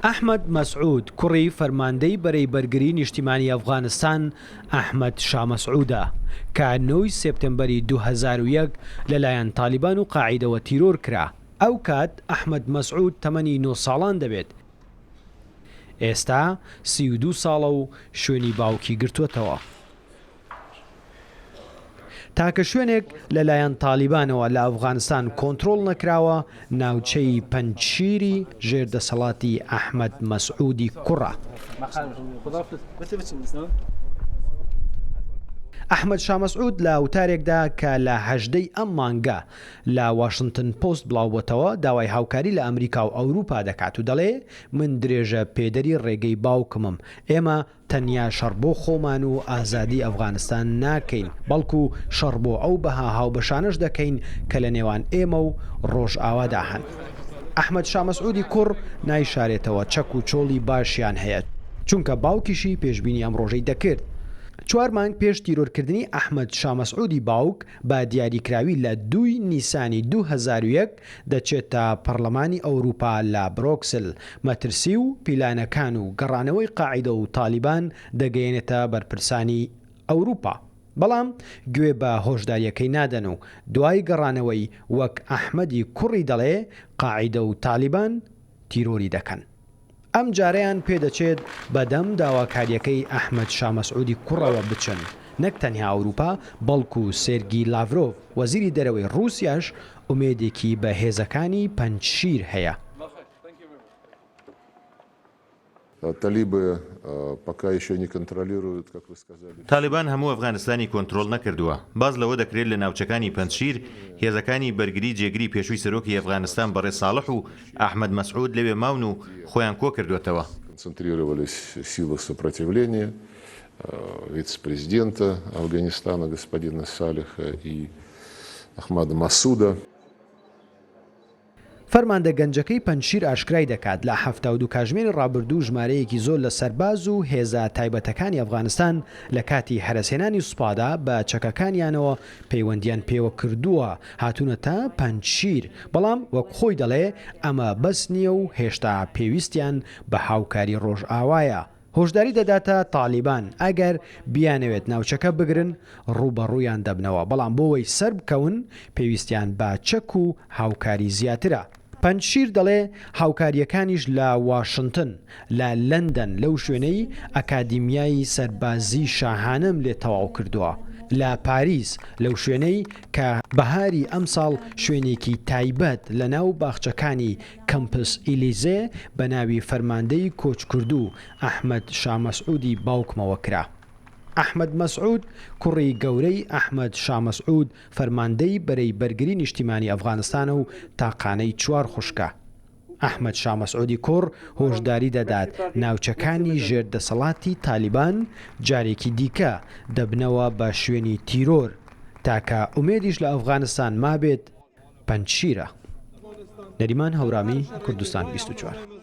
ئەحمەد مەسعود کوڕی فەرماندەی بەرەی بەرگری نیشتیمانی ئەفغانستان ئەحمەد شامەسعودە کە 9 سێپتەمبەری 2001 لەلایەن تالیبان و قاعیدەوە تیرۆر کرا. ئەو کات ئەحمەد مەسعود تەمەنی 9 ساڵان دەبێت. ئێستا 32 ساڵە و شوێنی باوکی گرتووەتەوە. تاکە شوێنێک لەلایەن تالیبانەوە لە ئەفغانستان کۆنتڕۆڵ نەکراوە ناوچەی پەنجشیری ژێردەسەڵاتی ئەحمەد مەسعودی کوڕە. ئەحمەد شامەسعود لە وتارێکدا کە لە 18 ئەم مانگە لە واشنگتن پۆست بڵاوبووەتەوە داوای هاوکاری لە ئەمریکا و ئەوروپا دەکات و دەڵێ من درێژە پێدەری ڕێگەی باوکمم، ئێمە تەنیا شەڕ بۆ خۆمان و ئازادی ئەفغانستان ناکەین، بەڵکو شەڕ بۆ ئەو بەها هاوبەشانش دەکەین کە لە نێوان ئێمە و ڕۆژئاوادا هەن. ئەحمەد شامەسعودی کوڕ نایشارێتەوە چەک و چۆڵی باشیان هەیە چونکە باوکیشی پێشبینی ئەم ڕۆژەی دەکرد. 4 مانگ پێش تیرۆرکردنی ئەحمەد شامەسعودی باوک بە دیاریکراوی لە 2 نیسانی 2001 دەچێتە پەرلەمانی ئەوروپا لە برۆکسل. مەترسی و پیلانەکان و گەڕانەوەی قاعیدە و تالیبان دەگەیەنێتە بەرپرسانی ئەوروپا، بەڵام گوێ بە هۆشداریەکەی نادەن و دوای گەڕانەوەی وەک ئەحمەدی کوڕی دەڵێ قاعیدە و تالیبان تیرۆری دەکەن. ئەم جارەیان پێدەچێت بەدەم داواکاریەکەی ئەحمەد شامەسعودی کوڕەوە بچن، نەک تەنها ئەوروپا بەڵکو سێرگی لاڤرۆڤ وەزیری دەرەوەی رووسیاش ئومێدێکی بە هێزەکانی پەنجشیر هەیە. تالیبان هەموو ئەفغانستانی کۆنتڕۆڵ نەکردووە. باز لەوە دەکرێت لە ناوچەکانی پەنجشیر هێزەکانی بەرگری جێگری پێشووی سەرۆکی ئەفغانستان بەڕێ ساڵح و ئەحمەد مەسعود لەوێ ماون و خۆیان کۆ کردوێتەوە. вице-президента Афганистана господина Салиха и Ахмада Масуда. فەرماندە گەنجەکەی پەنجشیر ئاشکرای دەکات لە 72 کاتژمێری ڕابردوو ژمارەیەکی زۆر لە سەرباز و هێزە تایبەتەکانی ئەفغانستان لە کاتی هەرەسێنانی سوپادا بە چەکەکانیانەوە پەیوەندیان پێوە کردووە هاتوونەتە پەنجشیر، بەڵام وەک خۆی دەڵێ ئەمە بەس نییە و هێشتا پێویستیان بە هاوکاری ڕۆژئاوایە. هۆشداری دەداتە تالیبان ئەگەر بیانەوێت ناوچەکە بگرن ڕوبەڕوویان دەبنەوە، بەڵام بۆەوەی سەر بکەون پێویستیان بە چەک و هاوکاری زیاترە. پەنجشیر دەڵێ هاوکاریەکانیش لە واشنگتن، لە لەندەن لەو شوێنەی ئەکادیمیای سەربازی شاهانەم لێ تەواو کردووە، لە پاریس لەو شوێنەی کە بەهاری ئەم ساڵ شوێنێکی تایبەت لە ناو باخچەکانی کەمپس ئیلیزێ بە ناوی فەرماندەی کۆچکردوو ئەحمەد شامەسعودی باوکمەوە کرا. ئەحمەد مەسعود کوڕی گەورەی ئەحمەد شامەسعود فەرماندەی بەرەی بەرگری نیشتیمانی ئەفغانستانە و تاقانەی 4 خوشکە. ئەحمەد شامەسعودی کوڕ هۆشداری دەدات ناوچەکانی ژێردەسەڵاتی تالیبان جارێکی دیکە دەبنەوە بە شوێنی تیرۆر تاکە ئومێدیش لە ئەفغانستان مابێت پەنجشیرە. نەریمان هەورامی، کوردستان 24.